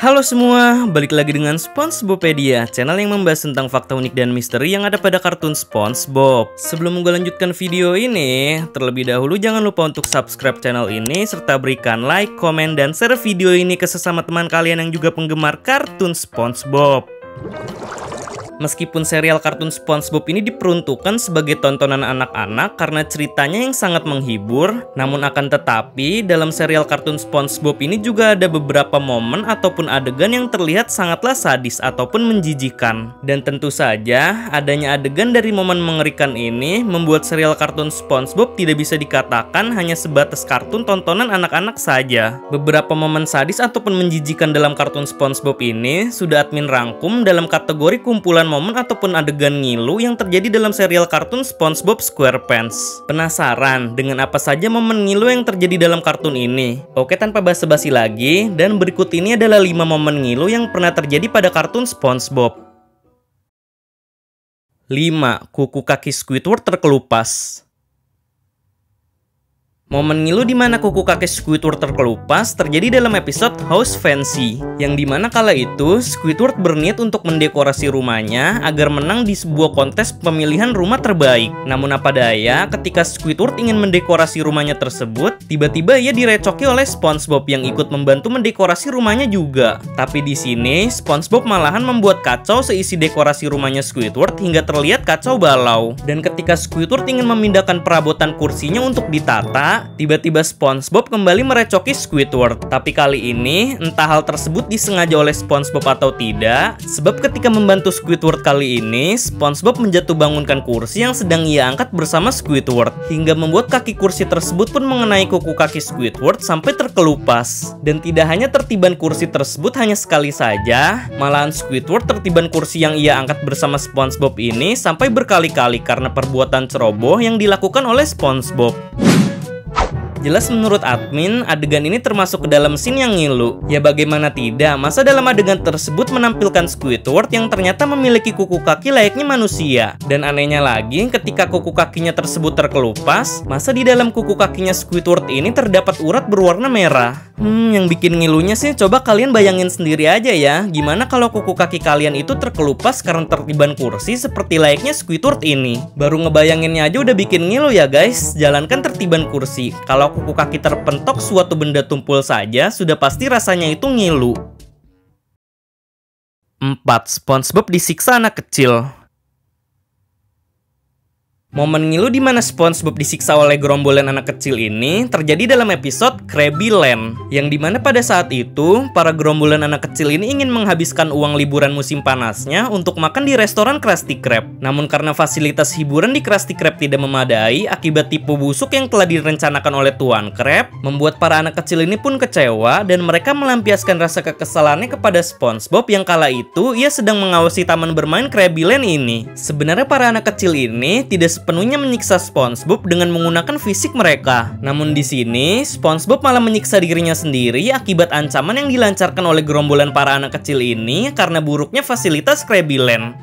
Halo semua, balik lagi dengan SpongeBopedia, channel yang membahas tentang fakta unik dan misteri yang ada pada kartun SpongeBob. Sebelum gue lanjutkan video ini, terlebih dahulu jangan lupa untuk subscribe channel ini serta berikan like, komen, dan share video ini ke sesama teman kalian yang juga penggemar kartun SpongeBob. Meskipun serial kartun SpongeBob ini diperuntukkan sebagai tontonan anak-anak karena ceritanya yang sangat menghibur, namun akan tetapi dalam serial kartun SpongeBob ini juga ada beberapa momen ataupun adegan yang terlihat sangatlah sadis ataupun menjijikan. Dan tentu saja adanya adegan dari momen mengerikan ini membuat serial kartun SpongeBob tidak bisa dikatakan hanya sebatas kartun tontonan anak-anak saja. Beberapa momen sadis ataupun menjijikan dalam kartun SpongeBob ini sudah admin rangkum dalam kategori kumpulan momen ataupun adegan ngilu yang terjadi dalam serial kartun SpongeBob SquarePants. Penasaran dengan apa saja momen ngilu yang terjadi dalam kartun ini? Oke, tanpa basa-basi lagi, dan berikut ini adalah 5 momen ngilu yang pernah terjadi pada kartun SpongeBob. 5. Kuku kaki Squidward terkelupas. Momen ngilu di mana kuku kaki Squidward terkelupas terjadi dalam episode House Fancy, yang dimana kala itu Squidward berniat untuk mendekorasi rumahnya agar menang di sebuah kontes pemilihan rumah terbaik. Namun apa daya, ketika Squidward ingin mendekorasi rumahnya tersebut, tiba-tiba ia direcoki oleh SpongeBob yang ikut membantu mendekorasi rumahnya juga. Tapi di sini SpongeBob malahan membuat kacau seisi dekorasi rumahnya Squidward hingga terlihat kacau balau. Dan ketika Squidward ingin memindahkan perabotan kursinya untuk ditata, tiba-tiba SpongeBob kembali merecoki Squidward. Tapi kali ini, entah hal tersebut disengaja oleh SpongeBob atau tidak, sebab ketika membantu Squidward kali ini, SpongeBob menjatuhbangunkan kursi yang sedang ia angkat bersama Squidward, hingga membuat kaki kursi tersebut pun mengenai kuku kaki Squidward sampai terkelupas. Dan tidak hanya tertiban kursi tersebut hanya sekali saja, malahan Squidward tertiban kursi yang ia angkat bersama SpongeBob ini sampai berkali-kali karena perbuatan ceroboh yang dilakukan oleh SpongeBob. Jelas menurut admin, adegan ini termasuk ke dalam scene yang ngilu. Ya bagaimana tidak, masa dalam adegan tersebut menampilkan Squidward yang ternyata memiliki kuku kaki layaknya manusia. Dan anehnya lagi, ketika kuku kakinya tersebut terkelupas, masa di dalam kuku kakinya Squidward ini terdapat urat berwarna merah. Yang bikin ngilunya sih coba kalian bayangin sendiri aja ya. Gimana kalau kuku kaki kalian itu terkelupas karena tertiban kursi seperti layaknya Squidward ini? Baru ngebayanginnya aja udah bikin ngilu ya guys. Jalankan tertiban kursi. Kalau kuku kaki terpentok suatu benda tumpul saja, sudah pasti rasanya itu ngilu. 4. SpongeBob disiksa anak kecil. Momen ngilu di mana SpongeBob disiksa oleh gerombolan anak kecil ini terjadi dalam episode Krabby Land, yang dimana pada saat itu para gerombolan anak kecil ini ingin menghabiskan uang liburan musim panasnya untuk makan di restoran Krusty Krab. Namun karena fasilitas hiburan di Krusty Krab tidak memadai akibat tipu busuk yang telah direncanakan oleh Tuan Krab, membuat para anak kecil ini pun kecewa dan mereka melampiaskan rasa kekesalannya kepada SpongeBob yang kala itu ia sedang mengawasi taman bermain Krabby Land ini. Sebenarnya para anak kecil ini tidak sepenuhnya menyiksa SpongeBob dengan menggunakan fisik mereka. Namun di sini, SpongeBob malah menyiksa dirinya sendiri akibat ancaman yang dilancarkan oleh gerombolan para anak kecil ini karena buruknya fasilitas Krabby Land.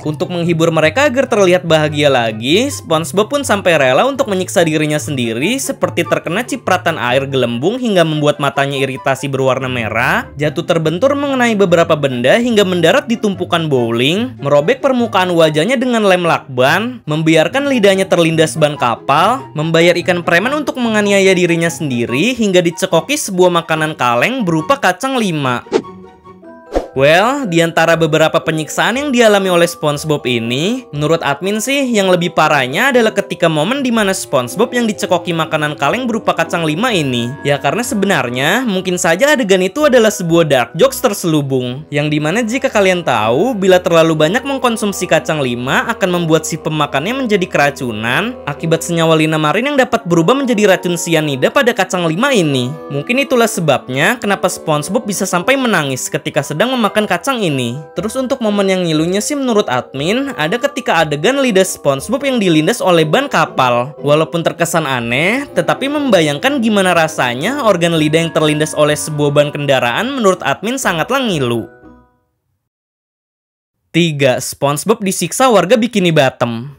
Untuk menghibur mereka agar terlihat bahagia lagi, SpongeBob pun sampai rela untuk menyiksa dirinya sendiri seperti terkena cipratan air gelembung hingga membuat matanya iritasi berwarna merah, jatuh terbentur mengenai beberapa benda hingga mendarat di tumpukan bowling, merobek permukaan wajahnya dengan lem lakban, membiarkan lidahnya terlindas ban kapal, membayar ikan preman untuk menganiaya dirinya sendiri hingga dicekoki sebuah makanan kaleng berupa kacang 5. Well, di antara beberapa penyiksaan yang dialami oleh SpongeBob ini, menurut admin sih yang lebih parahnya adalah ketika momen di mana SpongeBob yang dicekoki makanan kaleng berupa kacang 5 ini. Ya karena sebenarnya mungkin saja adegan itu adalah sebuah dark jokes terselubung, yang dimana jika kalian tahu bila terlalu banyak mengkonsumsi kacang 5 akan membuat si pemakannya menjadi keracunan akibat senyawa linamarin yang dapat berubah menjadi racun sianida pada kacang 5 ini. Mungkin itulah sebabnya kenapa SpongeBob bisa sampai menangis ketika sedang makan kacang ini. Terus untuk momen yang ngilunya sih menurut admin, ada ketika adegan lidah SpongeBob yang dilindas oleh ban kapal. Walaupun terkesan aneh, tetapi membayangkan gimana rasanya organ lidah yang terlindas oleh sebuah ban kendaraan menurut admin sangatlah ngilu. 3. SpongeBob disiksa warga Bikini Bottom.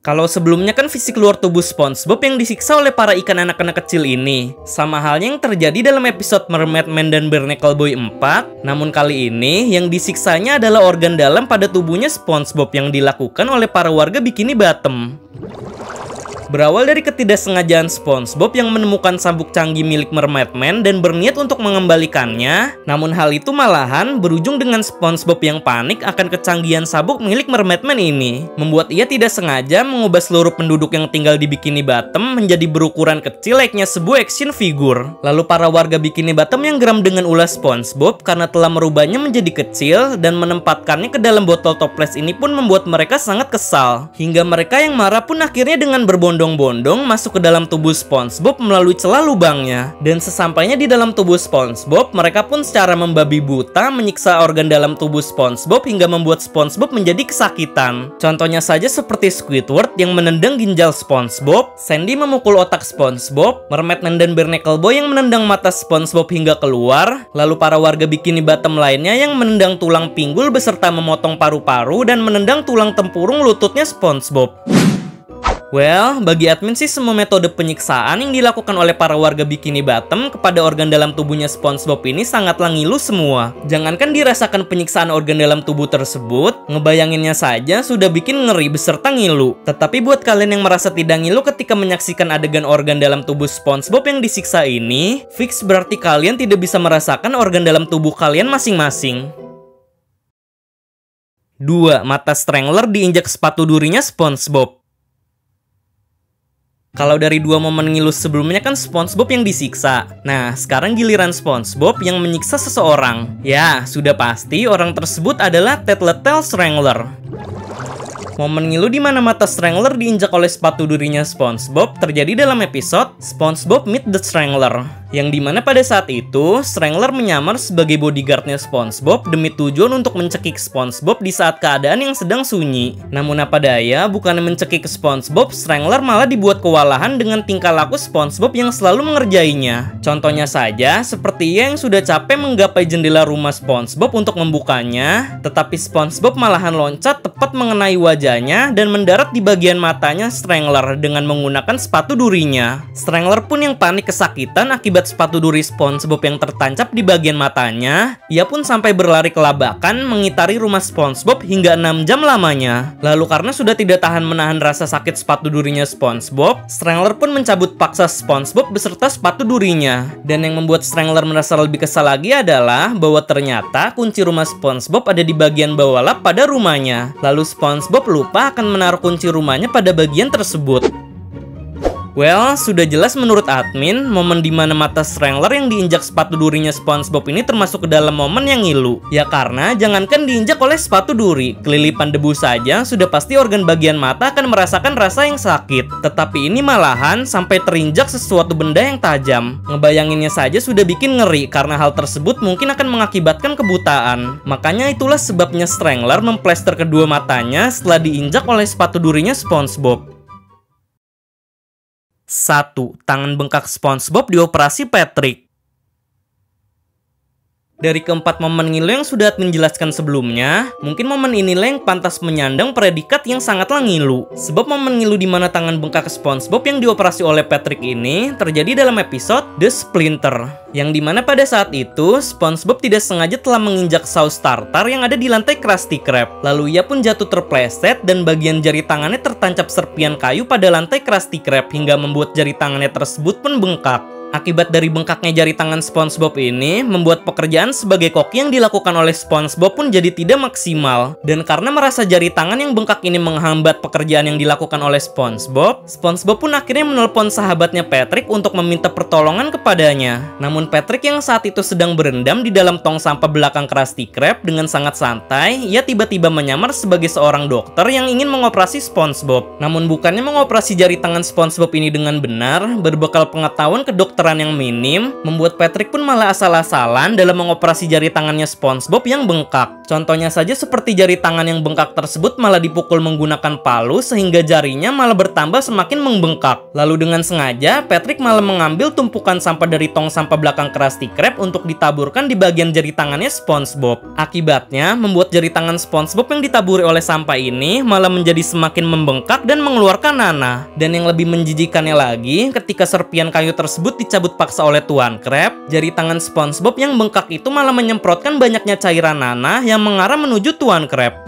Kalau sebelumnya kan fisik luar tubuh SpongeBob yang disiksa oleh para ikan anak-anak kecil ini, sama halnya yang terjadi dalam episode Mermaid Man dan Barnacle Boy 4, namun kali ini yang disiksanya adalah organ dalam pada tubuhnya SpongeBob yang dilakukan oleh para warga Bikini Bottom. Berawal dari ketidaksengajaan SpongeBob yang menemukan sabuk canggih milik Mermaid Man dan berniat untuk mengembalikannya, namun hal itu malahan berujung dengan SpongeBob yang panik akan kecanggihan sabuk milik Mermaid Man ini, membuat ia tidak sengaja mengubah seluruh penduduk yang tinggal di Bikini Bottom menjadi berukuran kecil layaknya sebuah action figure. Lalu para warga Bikini Bottom yang geram dengan ulah SpongeBob karena telah merubahnya menjadi kecil dan menempatkannya ke dalam botol toples ini pun membuat mereka sangat kesal, hingga mereka yang marah pun akhirnya dengan berbondong-bondong masuk ke dalam tubuh SpongeBob melalui celah lubangnya. Dan sesampainya di dalam tubuh SpongeBob, mereka pun secara membabi buta menyiksa organ dalam tubuh SpongeBob hingga membuat SpongeBob menjadi kesakitan. Contohnya saja seperti Squidward yang menendang ginjal SpongeBob, Sandy memukul otak SpongeBob, Mermaid Man dan Barnacle Boy yang menendang mata SpongeBob hingga keluar, lalu para warga Bikini Bottom lainnya yang menendang tulang pinggul beserta memotong paru-paru dan menendang tulang tempurung lututnya SpongeBob. Well, bagi admin sih semua metode penyiksaan yang dilakukan oleh para warga Bikini Bottom kepada organ dalam tubuhnya SpongeBob ini sangatlah ngilu semua. Jangankan dirasakan penyiksaan organ dalam tubuh tersebut, ngebayanginnya saja sudah bikin ngeri beserta ngilu. Tetapi buat kalian yang merasa tidak ngilu ketika menyaksikan adegan organ dalam tubuh SpongeBob yang disiksa ini, fix berarti kalian tidak bisa merasakan organ dalam tubuh kalian masing-masing. 2. Mata Strangler diinjak sepatu durinya SpongeBob. Kalau dari dua momen ngilu sebelumnya kan SpongeBob yang disiksa. Nah, sekarang giliran SpongeBob yang menyiksa seseorang. Ya, sudah pasti orang tersebut adalah Tattletale Strangler. Momen ngilu di mana mata Strangler diinjak oleh sepatu durinya SpongeBob terjadi dalam episode SpongeBob Meet the Strangler, yang dimana pada saat itu Strangler menyamar sebagai bodyguardnya SpongeBob demi tujuan untuk mencekik SpongeBob di saat keadaan yang sedang sunyi. Namun apa daya, bukannya mencekik SpongeBob, Strangler malah dibuat kewalahan dengan tingkah laku SpongeBob yang selalu mengerjainya. Contohnya saja, seperti ia yang sudah capek menggapai jendela rumah SpongeBob untuk membukanya, tetapi SpongeBob malahan loncat tepat mengenai wajahnya dan mendarat di bagian matanya Strangler dengan menggunakan sepatu durinya. Strangler pun yang panik kesakitan akibat sepatu duri SpongeBob yang tertancap di bagian matanya. Ia pun sampai berlari kelabakan mengitari rumah SpongeBob hingga 6 jam lamanya. Lalu karena sudah tidak tahan menahan rasa sakit sepatu durinya SpongeBob, Strangler pun mencabut paksa SpongeBob beserta sepatu durinya. Dan yang membuat Strangler merasa lebih kesal lagi adalah bahwa ternyata kunci rumah SpongeBob ada di bagian bawah lap pada rumahnya. Lalu SpongeBob lupa akan menaruh kunci rumahnya pada bagian tersebut. Well, sudah jelas menurut admin, momen dimana mata Strangler yang diinjak sepatu durinya SpongeBob ini termasuk ke dalam momen yang ngilu. Ya karena jangankan diinjak oleh sepatu duri, kelilipan debu saja sudah pasti organ bagian mata akan merasakan rasa yang sakit. Tetapi ini malahan sampai terinjak sesuatu benda yang tajam. Ngebayanginnya saja sudah bikin ngeri karena hal tersebut mungkin akan mengakibatkan kebutaan. Makanya itulah sebabnya Strangler memplester kedua matanya setelah diinjak oleh sepatu durinya SpongeBob. 1. Tangan bengkak SpongeBob dioperasi Patrick. Dari keempat momen ngilu yang sudah admin jelaskan sebelumnya, mungkin momen inilah yang pantas menyandang predikat yang sangatlah ngilu. Sebab momen ngilu di mana tangan bengkak SpongeBob yang dioperasi oleh Patrick ini terjadi dalam episode The Splinter, yang dimana pada saat itu SpongeBob tidak sengaja telah menginjak saus tartar yang ada di lantai Krusty Krab. Lalu ia pun jatuh terpleset dan bagian jari tangannya tertancap serpian kayu pada lantai Krusty Krab hingga membuat jari tangannya tersebut pun bengkak. Akibat dari bengkaknya jari tangan SpongeBob ini, membuat pekerjaan sebagai koki yang dilakukan oleh SpongeBob pun jadi tidak maksimal. Dan karena merasa jari tangan yang bengkak ini menghambat pekerjaan yang dilakukan oleh SpongeBob, SpongeBob pun akhirnya menelpon sahabatnya Patrick untuk meminta pertolongan kepadanya. Namun Patrick yang saat itu sedang berendam di dalam tong sampah belakang Krusty Krab dengan sangat santai, ia tiba-tiba menyamar sebagai seorang dokter yang ingin mengoperasi SpongeBob. Namun bukannya mengoperasi jari tangan SpongeBob ini dengan benar, berbekal pengetahuan kedokteran kedokteran yang minim, membuat Patrick pun malah asal-asalan dalam mengoperasi jari tangannya SpongeBob yang bengkak. Contohnya saja seperti jari tangan yang bengkak tersebut malah dipukul menggunakan palu sehingga jarinya malah bertambah semakin membengkak. Lalu dengan sengaja, Patrick malah mengambil tumpukan sampah dari tong sampah belakang Krusty Krab untuk ditaburkan di bagian jari tangannya SpongeBob. Akibatnya, membuat jari tangan SpongeBob yang ditaburi oleh sampah ini malah menjadi semakin membengkak dan mengeluarkan nanah. Dan yang lebih menjijikannya lagi, ketika serpian kayu tersebut dicabut paksa oleh Tuan Crab, jari tangan SpongeBob yang bengkak itu malah menyemprotkan banyaknya cairan nanah yang mengarah menuju Tuan Crab.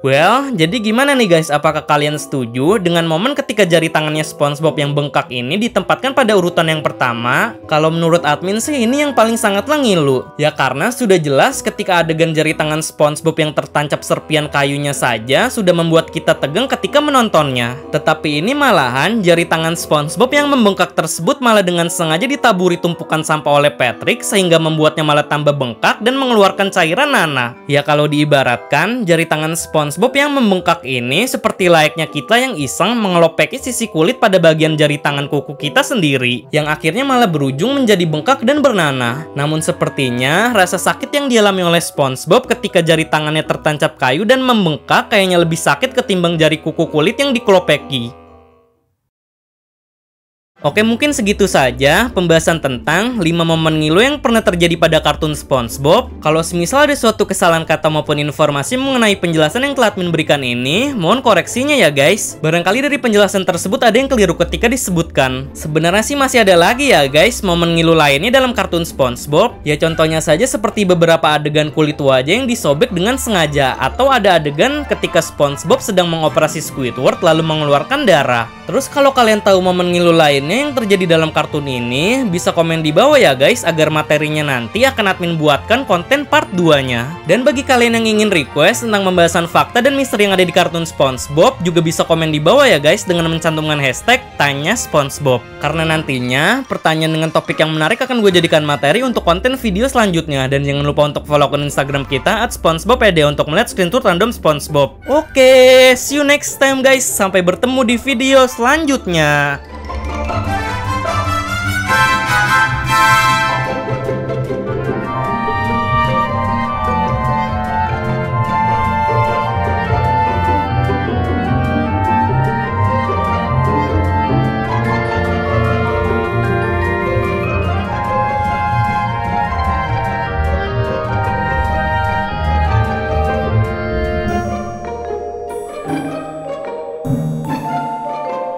Well, jadi gimana nih guys? Apakah kalian setuju dengan momen ketika jari tangannya SpongeBob yang bengkak ini ditempatkan pada urutan yang pertama? Kalau menurut admin sih ini yang paling sangatlah ngilu. Ya karena sudah jelas ketika adegan jari tangan SpongeBob yang tertancap serpian kayunya saja sudah membuat kita tegang ketika menontonnya. Tetapi ini malahan jari tangan SpongeBob yang membengkak tersebut malah dengan sengaja ditaburi tumpukan sampah oleh Patrick sehingga membuatnya malah tambah bengkak dan mengeluarkan cairan nanah. Ya kalau diibaratkan, jari tangan SpongeBob yang membengkak ini seperti layaknya kita yang iseng mengelopeki sisi kulit pada bagian jari tangan kuku kita sendiri, yang akhirnya malah berujung menjadi bengkak dan bernanah. Namun sepertinya rasa sakit yang dialami oleh SpongeBob ketika jari tangannya tertancap kayu dan membengkak kayaknya lebih sakit ketimbang jari kuku kulit yang dikelopeki. Oke, mungkin segitu saja pembahasan tentang 5 momen ngilu yang pernah terjadi pada kartun SpongeBob. Kalau semisal ada suatu kesalahan kata maupun informasi mengenai penjelasan yang telah admin berikan ini, mohon koreksinya ya guys. Barangkali dari penjelasan tersebut ada yang keliru ketika disebutkan. Sebenarnya sih masih ada lagi ya guys momen ngilu lainnya dalam kartun SpongeBob. Ya contohnya saja seperti beberapa adegan kulit wajah yang disobek dengan sengaja, atau ada adegan ketika SpongeBob sedang mengoperasi Squidward lalu mengeluarkan darah. Terus kalau kalian tahu momen ngilu lainnya yang terjadi dalam kartun ini, bisa komen di bawah ya guys, agar materinya nanti akan admin buatkan konten part 2-nya. Dan bagi kalian yang ingin request tentang pembahasan fakta dan misteri yang ada di kartun SpongeBob, juga bisa komen di bawah ya guys dengan mencantumkan hashtag Tanya SpongeBob. Karena nantinya pertanyaan dengan topik yang menarik akan gue jadikan materi untuk konten video selanjutnya. Dan jangan lupa untuk follow akun Instagram kita @SpongeBobPD untuk melihat screenshot random SpongeBob. Oke, see you next time guys. Sampai bertemu di video selanjutnya.